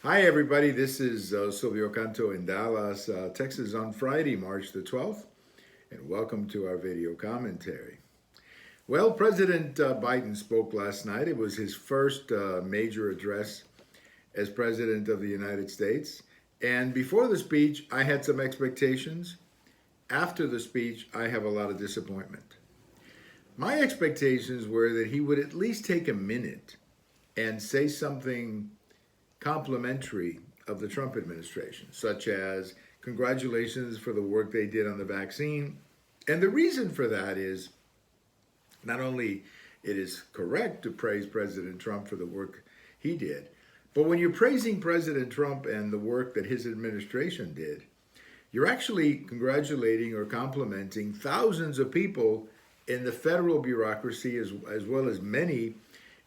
Hi, everybody. This is Silvio Canto in Dallas, Texas on Friday, March the 12th, and welcome to our video commentary. Well, President Biden spoke last night. It was his first major address as President of the United States. And before the speech, I had some expectations. After the speech, I have a lot of disappointment. My expectations were that he would at least take a minute and say something complimentary of the Trump administration, such as congratulations for the work they did on the vaccine. And the reason for that is not only it is correct to praise President Trump for the work he did, but when you're praising President Trump and the work that his administration did, you're actually congratulating or complimenting thousands of people in the federal bureaucracy as well as many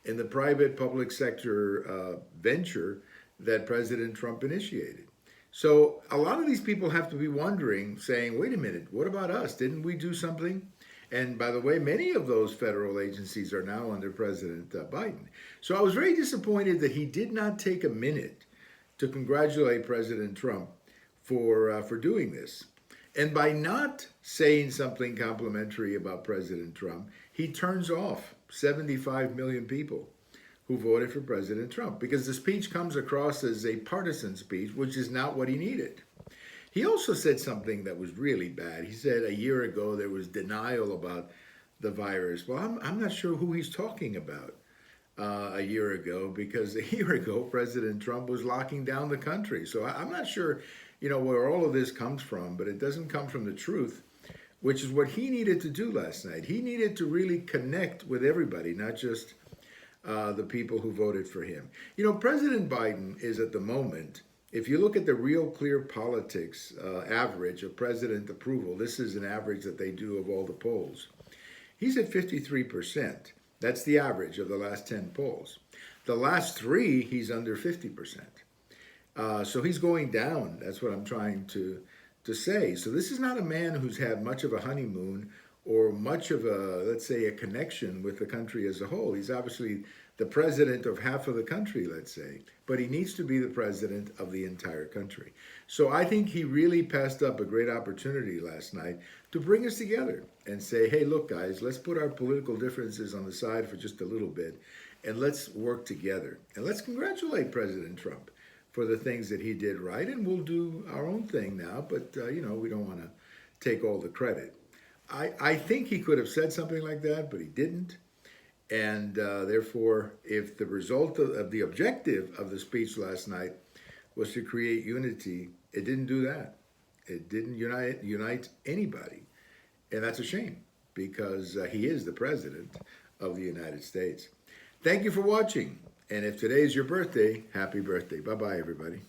in the private public sector venture that President Trump initiated. So a lot of these people have to be wondering, saying, wait a minute, what about us? Didn't we do something? And by the way, many of those federal agencies are now under President Biden. So I was very disappointed that he did not take a minute to congratulate President Trump for doing this. And by not saying something complimentary about President Trump, he turns off 75 million people who voted for President Trump, because the speech comes across as a partisan speech, which is not what he needed. He also said something that was really bad. He said a year ago there was denial about the virus. Well, I'm not sure who he's talking about a year ago, because a year ago President Trump was locking down the country. So I'm not sure, where all of this comes from, but it doesn't come from the truth, which is what he needed to do last night. He needed to really connect with everybody, not just the people who voted for him. President Biden is at the moment, if you look at the Real Clear Politics average of president approval, this is an average that they do of all the polls, he's at 53%. That's the average of the last 10 polls. The last three, he's under 50%. So he's going down. That's what I'm trying to say. So this is not a man who's had much of a honeymoon or much of a, let's say, a connection with the country as a whole. He's obviously the president of half of the country, let's say, but he needs to be the president of the entire country. So I think he really passed up a great opportunity last night to bring us together and say, hey, look, guys, let's put our political differences on the side for just a little bit, and let's work together. And let's congratulate President Trump for the things that he did right, and we'll do our own thing now, but, we don't want to take all the credit. I think he could have said something like that, but he didn't. And therefore, if the result of the objective of the speech last night was to create unity, it didn't do that. It didn't unite anybody. And that's a shame, because he is the president of the United States. Thank you for watching. And if today is your birthday, happy birthday. Bye-bye, everybody.